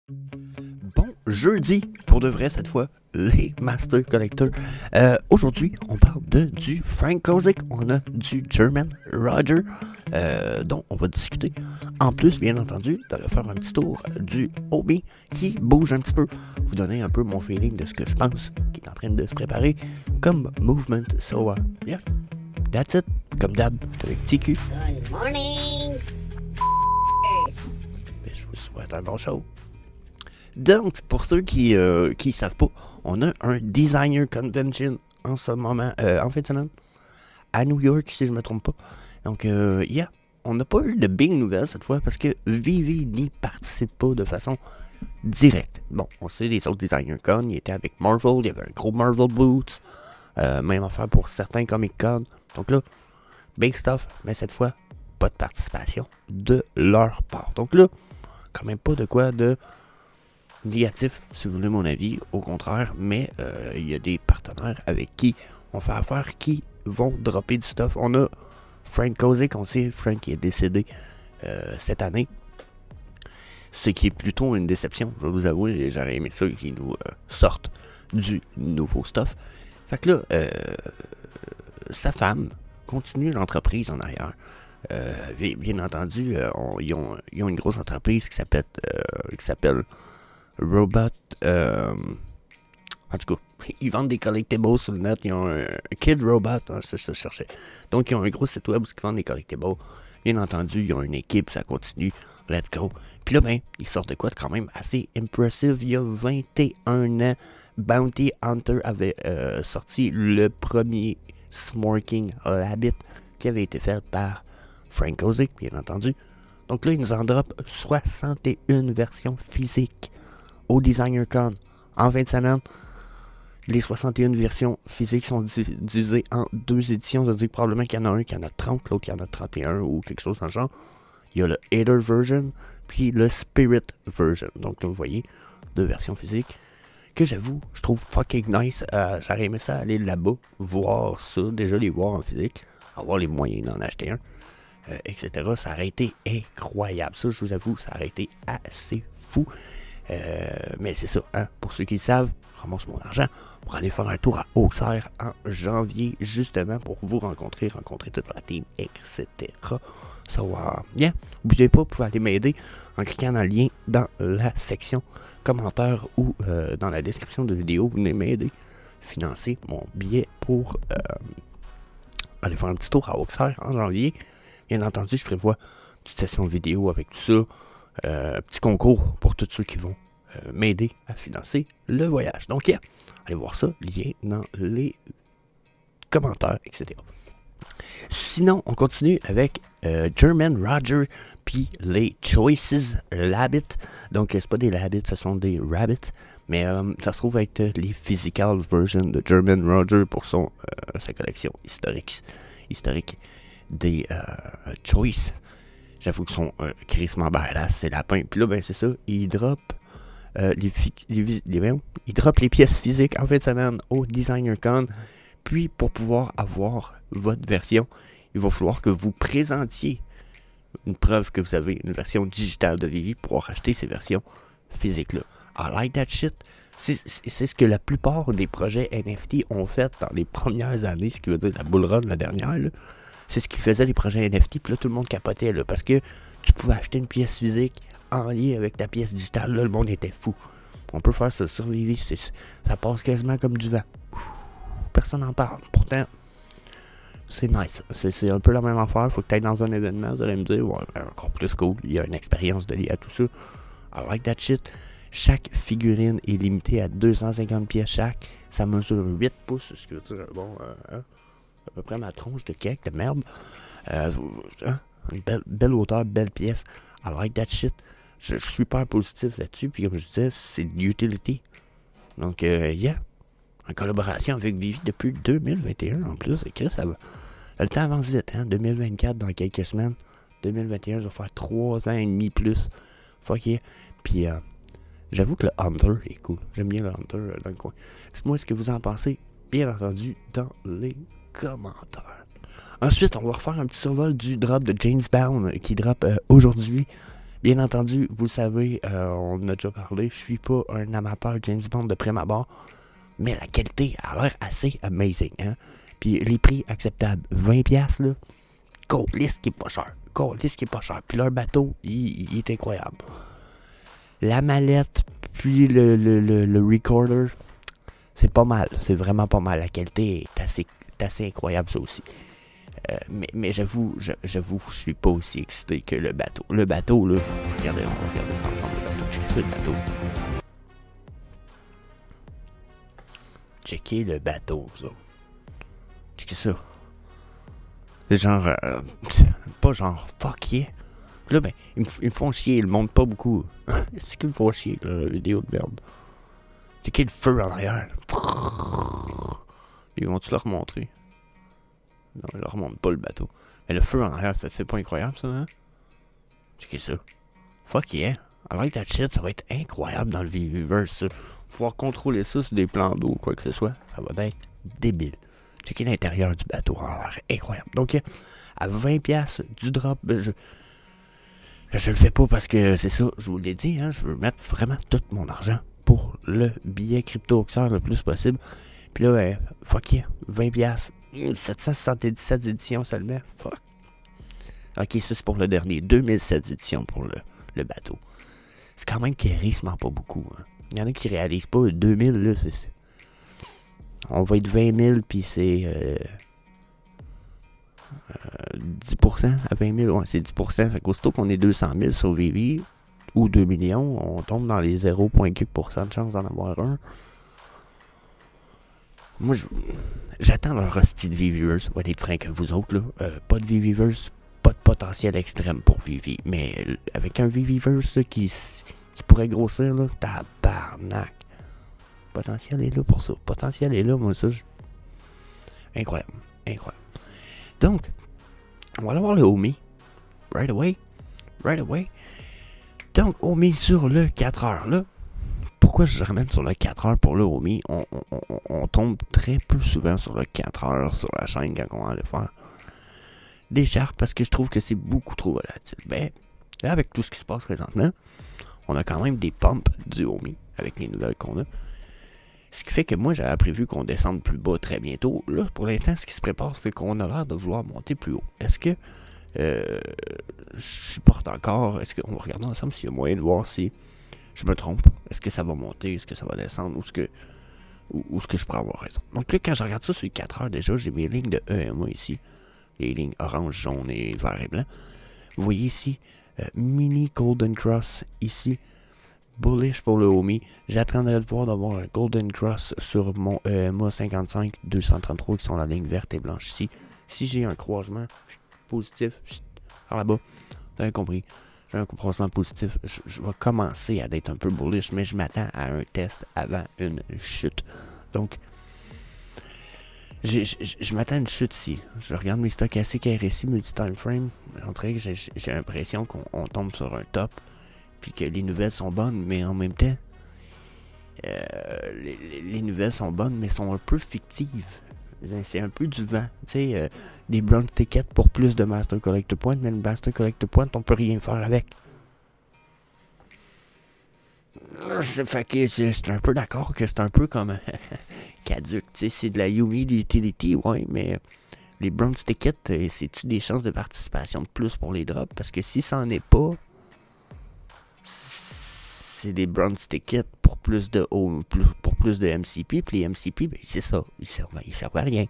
Bon jeudi, pour de vrai cette fois, les Master Collectors. Aujourd'hui, on parle du Frank Kozik, on a du German Roger, dont on va discuter. En plus, bien entendu, de faire un petit tour du Obi qui bouge un petit peu, vous donner un peu mon feeling de ce que je pense qui est en train de se préparer comme movement. So, yeah, that's it. Comme d'hab, je suis avec TQ. Good morning. Je vous souhaite un bon show. Donc, pour ceux qui savent pas, on a un Designer Convention en ce moment, en fin de semaine, à New York, si je me trompe pas. Donc, yeah, on n'a pas eu de big nouvelles cette fois parce que Vivi n'y participe pas de façon directe. Bon, on sait les autres Designer Con, il était avec Marvel, il y avait un gros Marvel Boots, même affaire pour certains Comic Con. Donc là, big stuff, mais cette fois, pas de participation de leur part. Donc là, quand même pas de quoi de négatif, si vous voulez mon avis, au contraire, mais il y a des partenaires avec qui on fait affaire qui vont dropper du stuff. On a Frank Kozik, on sait Frank est décédé cette année, ce qui est plutôt une déception, je vais vous avouer, j'aurais aimé ça qu'ils nous sortent du nouveau stuff. Fait que là, sa femme continue l'entreprise en arrière. Bien entendu, ils ont une grosse entreprise qui s'appelle Robot, en tout cas, ils vendent des collectibles sur le net. Ils ont un Kid Robot, hein, c'est ça que je cherchais. Donc, ils ont un gros site web où ils vendent des collectibles. Bien entendu, ils ont une équipe, ça continue. Let's go. Puis là, ben, ils sortent de quoi de quand même assez impressive. Il y a 21 ans, Bounty Hunter avait sorti le premier Smoking Rabbit qui avait été fait par Frank Kozik, bien entendu. Donc là, ils nous en drop 61 versions physiques au Designer Con en fin de semaine. Les 61 versions physiques sont divisées en deux éditions. Ça veut dire que probablement qu'il y en a un qui en a 30, l'autre qui en a 31 ou quelque chose dans le genre. Il y a le Hater version, puis le Spirit version. Donc là, vous voyez, deux versions physiques que j'avoue, je trouve fucking nice. J'aurais aimé ça aller là-bas, voir ça, déjà les voir en physique, avoir les moyens d'en acheter un, etc. Ça aurait été incroyable. Ça, je vous avoue, ça aurait été assez fou. Mais c'est ça, hein, pour ceux qui le savent, je ramasse mon argent pour aller faire un tour à Auxerre en janvier, justement pour vous rencontrer toute la team, etc. So, yeah, n'oubliez pas, vous pouvez aller m'aider en cliquant dans le lien dans la section commentaires ou dans la description de vidéo. Vous venez m'aider, financer mon billet pour aller faire un petit tour à Auxerre en janvier. Bien entendu, je prévois une petite session vidéo avec tout ça. Petit concours pour tous ceux qui vont m'aider à financer le voyage. Donc, yeah, allez voir ça, lien dans les commentaires, etc. Sinon, on continue avec German Roger puis les Choices Rabbit. Donc, c'est pas des Rabbits, ce sont des Rabbits, mais ça se trouve être les physical versions de German Roger pour sa collection historique des Choice. J'avoue qu'ils sont crissement badass, ces lapins. Puis là, ben c'est ça, ils droppent ils droppent les pièces physiques en fin de semaine au Designer Con. Puis, pour pouvoir avoir votre version, il va falloir que vous présentiez une preuve que vous avez une version digitale de Vivi pour pouvoir acheter ces versions physiques-là. I like that shit. C'est ce que la plupart des projets NFT ont fait dans les premières années, ce qui veut dire la bull run, la dernière, là. C'est ce qui faisait les projets NFT, puis là, tout le monde capotait, là, parce que tu pouvais acheter une pièce physique en lien avec ta pièce digitale, là, le monde était fou. On peut faire ça sur Vivi, ça passe quasiment comme du vent. Personne n'en parle, pourtant, c'est nice. C'est un peu la même affaire, faut que tu ailles dans un événement, vous allez me dire, ouais, encore plus cool, il y a une expérience de liée à tout ça. I like that shit. Chaque figurine est limitée à 250 pièces chaque, ça mesure 8 pouces, ce qui veut dire, bon, à peu près ma tronche de cake, de merde. Une belle hauteur, belle pièce. I like that shit. Je suis super positif là-dessus. Puis comme je disais, c'est de l'utility. Donc, yeah. En collaboration avec Vivi depuis 2021 en plus. Et que ça va. Le temps avance vite, hein. 2024 dans quelques semaines. 2021, ça va faire 3 ans et demi plus. Fuck yeah. Puis, j'avoue que le Hunter est cool. J'aime bien le Hunter dans le coin. Dites-moi ce que vous en pensez, bien entendu, dans les commentaires. Ensuite, on va refaire un petit survol du drop de James Bond qui drop aujourd'hui. Bien entendu, vous le savez, on en a déjà parlé, je suis pas un amateur James Bond de prime abord, mais la qualité a l'air assez amazing, hein. Puis les prix acceptables, 20$, là, liste qui est pas cher. Liste qui est pas cher. Puis leur bateau, il est incroyable. La mallette, puis le recorder, c'est pas mal. C'est vraiment pas mal. La qualité est assez incroyable, ça aussi. Mais j'avoue, je suis pas aussi excité que le bateau. Le bateau, là, regardez, on va regarder ça ensemble, le bateau. Checkez le bateau. Checkez le bateau, ça. Checkez ça. C'est genre, pas genre, fuck yeah. Là, ben, ils me font chier, ils le montrent pas beaucoup. C'est qu'ils me font chier, là, la vidéo de merde. Checkez le feu en arrière. Ils vont-tu leur montrer? Non, ils leur montrent pas le bateau. Mais le feu en arrière, c'est pas incroyable, ça, hein? Checkez ça. Fuck yeah. I like that shit, ça va être incroyable dans le VVverse, ça. Pouvoir contrôler ça sur des plans d'eau ou quoi que ce soit, ça va être débile. Checker l'intérieur du bateau, ça a l'air incroyable. Donc, à 20$ du drop, je le fais pas parce que c'est ça, je vous l'ai dit, hein, je veux mettre vraiment tout mon argent pour le billet crypto-oxer le plus possible. Puis là, fuck yeah, 20$, 777 éditions seulement, fuck. Ok, ça c'est pour le dernier, 2007 éditions pour le bateau. C'est quand même crissement pas beaucoup, hein. Il y en a qui réalisent pas, 2000 là, c'est... On va être 20 000, puis c'est 10% à 20 000, ouais, c'est 10%. Fait qu'aussitôt qu'on est 200 000 sur VV, ou 2 millions, on tombe dans les 0,4% de chance d'en avoir un. Moi, j'attends leur hostie de VVverse, pour être franc avec vous autres, là. Pas de VVverse, pas de potentiel extrême pour VV, mais avec un VVverse qui pourrait grossir, là, tabarnak. Potentiel est là pour ça. Potentiel est là, moi, ça, incroyable. Incroyable. Donc, on va aller voir le Omi. Right away. Donc, Omi sur le 4 heures, là. Pourquoi je ramène sur le 4 heures pour le Omi? On tombe très peu souvent sur le 4 heures sur la chaîne quand on va aller faire des chartes parce que je trouve que c'est beaucoup trop volatile. Ben, là, avec tout ce qui se passe présentement, on a quand même des pumps du Omi avec les nouvelles qu'on a. Ce qui fait que moi, j'avais prévu qu'on descende plus bas très bientôt. Là, pour l'instant, ce qui se prépare, c'est qu'on a l'air de vouloir monter plus haut. Est-ce que je supporte encore? Est-ce qu'on va regarder ensemble s'il y a moyen de voir si je me trompe? Est-ce que ça va monter? Est-ce que ça va descendre? Ou est-ce que je pourrais avoir raison? Donc là, quand je regarde ça sur les 4 heures, déjà, j'ai mes lignes de EMA ici. Les lignes orange, jaune et vert et blanc. Vous voyez ici, mini Golden Cross ici. Bullish pour le Omi. J'attendrai de voir d'avoir un Golden Cross sur mon EMA 55 233 qui sont la ligne verte et blanche ici. Si j'ai un croisement positif, par là-bas, vous avez compris, j'ai un croisement positif, je vais commencer à être un peu bullish, mais je m'attends à un test avant une chute. Donc, je m'attends à une chute ici. Je regarde mes stochastiques RSI multi-time frame. On dirait que j'ai l'impression qu'on tombe sur un top. Puis que les nouvelles sont bonnes, mais en même temps, les nouvelles sont bonnes, mais sont un peu fictives. C'est un peu du vent. Tu sais, des bronze tickets pour plus de Master Collector Point, mais le Master Collector Point, on peut rien faire avec. Fait que c'est un peu d'accord que c'est un peu comme caduc. Tu sais, c'est de la Yumi Utility, ouais, mais les bronze tickets, c'est-tu des chances de participation de plus pour les drops? Parce que si ça en est pas, c'est des bronze tickets pour plus de MCP, puis les MCP, ben c'est ça, ils servent à rien.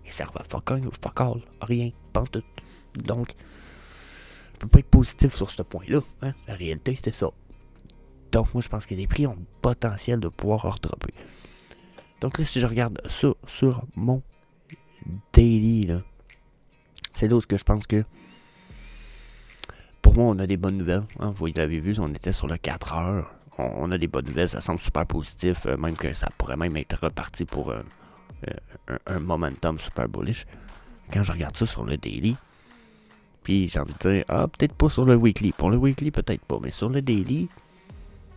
Ils servent à fuck all, à rien, pas tout. Donc, je peux pas être positif sur ce point-là, hein? La réalité, c'est ça. Donc, moi, je pense que les prix ont le potentiel de pouvoir redropper. Donc là, si je regarde ça sur mon daily, là, c'est là où je pense que pour moi, on a des bonnes nouvelles. Hein, vous l'avez vu, on était sur le 4 heures. On a des bonnes nouvelles, ça semble super positif. Même que ça pourrait même être reparti pour un momentum super bullish. Quand je regarde ça sur le daily, puis j'ai envie de dire, peut-être pas sur le weekly. Pour le weekly, peut-être pas. Mais sur le daily,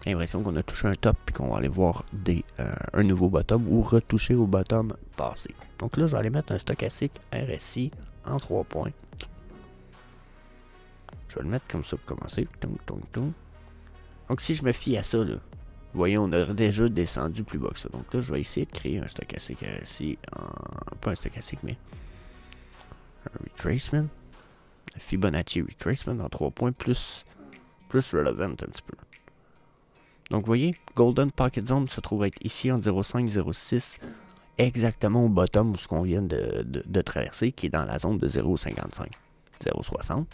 j'ai l'impression qu'on a touché un top puis qu'on va aller voir un nouveau bottom ou retoucher au bottom passé. Donc là, je vais aller mettre un stochastique RSI en 3 points. Je vais le mettre comme ça pour commencer. Donc, si je me fie à ça, là, voyez, on a déjà descendu plus bas que ça. Donc là, je vais essayer de créer un stochastique RSI pas un stochastique, mais un retracement. Fibonacci retracement en 3 points plus relevant un petit peu. Donc, vous voyez, Golden Pocket Zone se trouve être ici en 0,5, 0,6, exactement au bottom où ce qu'on vient de traverser, qui est dans la zone de 0,55, 0,60.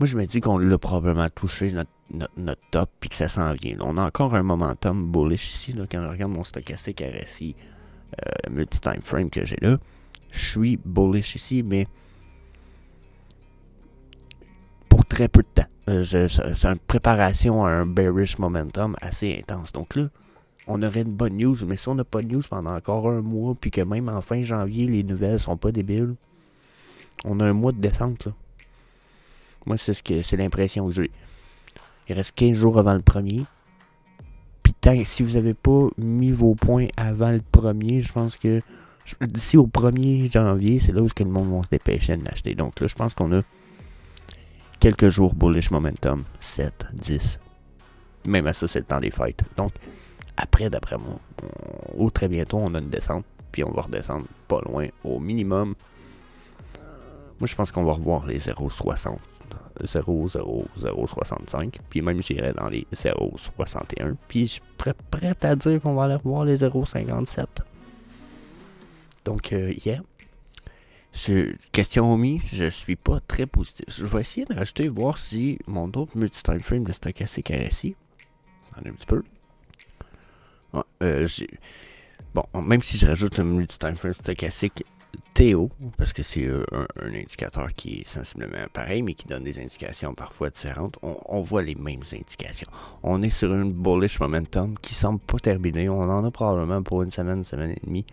Moi, je me dis qu'on l'a probablement touché notre top, puis que ça s'en vient. Là, on a encore un momentum bullish ici, là, quand je regarde mon stochastique RSI multi-time frame que j'ai là. Je suis bullish ici, mais pour très peu de temps. C'est une préparation à un bearish momentum assez intense. Donc là, on aurait une bonne news, mais si on n'a pas de news pendant encore un mois, puis que même en fin janvier, les nouvelles sont pas débiles, on a un mois de descente, là. Moi, c'est l'impression que j'ai. Il reste 15 jours avant le premier. Puis si vous n'avez pas mis vos points avant le premier, je pense que d'ici au 1er janvier, c'est là où le monde va se dépêcher de l'acheter. Donc là, je pense qu'on a quelques jours bullish momentum. 7, 10. Même à ça, c'est le temps des fêtes. Donc, après, d'après moi, ou très bientôt, on a une descente. Puis on va redescendre pas loin, au minimum. Moi, je pense qu'on va revoir les 0,60. 0,0065, puis même j'irais dans les 0,61, puis je suis prêt à dire qu'on va aller revoir les 0,57. Donc, yeah. Question omis, je suis pas très positif. Je vais essayer de rajouter, voir si mon autre multi-time frame de stochastique RSI, un petit peu. Ouais, bon, même si je rajoute le multi-time frame stochastique TO, parce que c'est un indicateur qui est sensiblement pareil, mais qui donne des indications parfois différentes. On voit les mêmes indications. On est sur une bullish momentum qui semble pas terminer. On en a probablement pour une semaine et demie.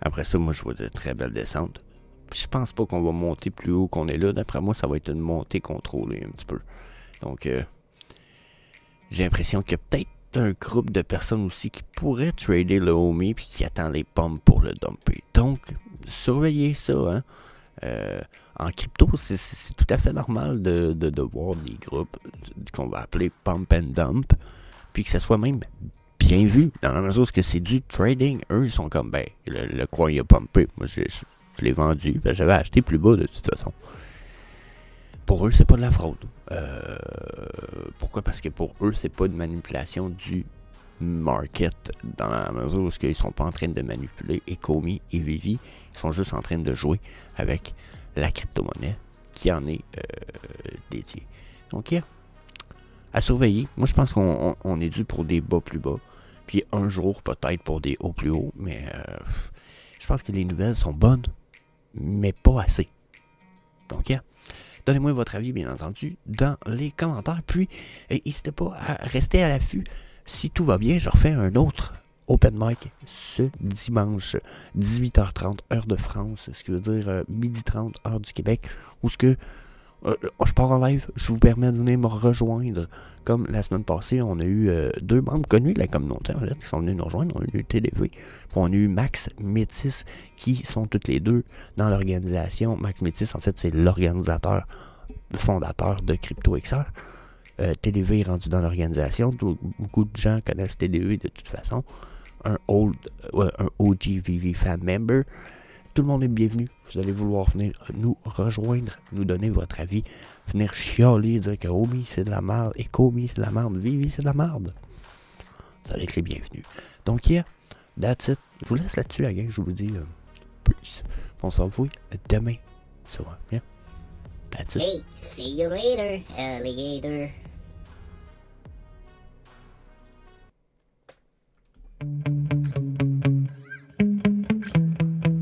Après ça, moi, je vois de très belles descentes. Puis je pense pas qu'on va monter plus haut qu'on est là. D'après moi, ça va être une montée contrôlée un petit peu. Donc, j'ai l'impression qu'il y a peut-être un groupe de personnes aussi qui pourraient trader le HOMI puis qui attend les pommes pour le dumper. Donc, surveillez ça. Hein. En crypto, c'est tout à fait normal de voir des groupes qu'on va appeler pump and dump, puis que ça soit même bien vu, dans la mesure où c'est du trading. Eux, ils sont comme, ben, le coin il a pumpé. Moi, je l'ai vendu, ben, j'avais acheté plus bas de toute façon. Pour eux, c'est pas de la fraude. Pourquoi? Parce que pour eux, c'est pas de manipulation du market, dans la mesure où ils sont pas en train de manipuler Ecomi et Vivi. Ils sont juste en train de jouer avec la crypto-monnaie qui en est dédiée. Donc, yeah, à surveiller. Moi, je pense qu'on est dû pour des bas plus bas. Puis un jour, peut-être pour des hauts plus hauts. Mais je pense que les nouvelles sont bonnes, mais pas assez. Donc, yeah. Donnez-moi votre avis, bien entendu, dans les commentaires. Puis, n'hésitez pas à rester à l'affût. Si tout va bien, je refais un autre open mic ce dimanche, 18h30, heure de France, ce qui veut dire 12h30, heure du Québec, où ce que je pars en live, je vous permets de venir me rejoindre. Comme la semaine passée, on a eu deux membres connus de la communauté en fait, qui sont venus nous rejoindre. On a eu TDV, puis on a eu Max Métis, qui sont toutes les deux dans l'organisation. Max Métis, en fait, c'est l'organisateur, le fondateur de CryptoXR. TDV est rendu dans l'organisation. Beaucoup de gens connaissent TDV de toute façon. Un OG VV fan member. Tout le monde est bienvenu. Vous allez vouloir venir nous rejoindre, nous donner votre avis, venir chialer, dire que Omi c'est de la merde, et Komi c'est de la merde, Vivi c'est de la merde. Vous allez être les bienvenus. Donc, yeah, that's it. Je vous laisse là-dessus, la gang. Je vous dis peace. On se revoit demain. So, yeah, that's it. Hey, see you later, alligator.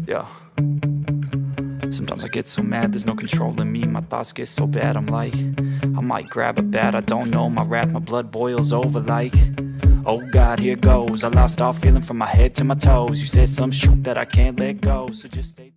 Yeah. Sometimes I get so mad, there's no controlling me. My thoughts get so bad, I'm like, I might grab a bat, I don't know. My wrath, my blood boils over like, oh God, here goes. I lost all feeling from my head to my toes. You said some shit that I can't let go, so just stay.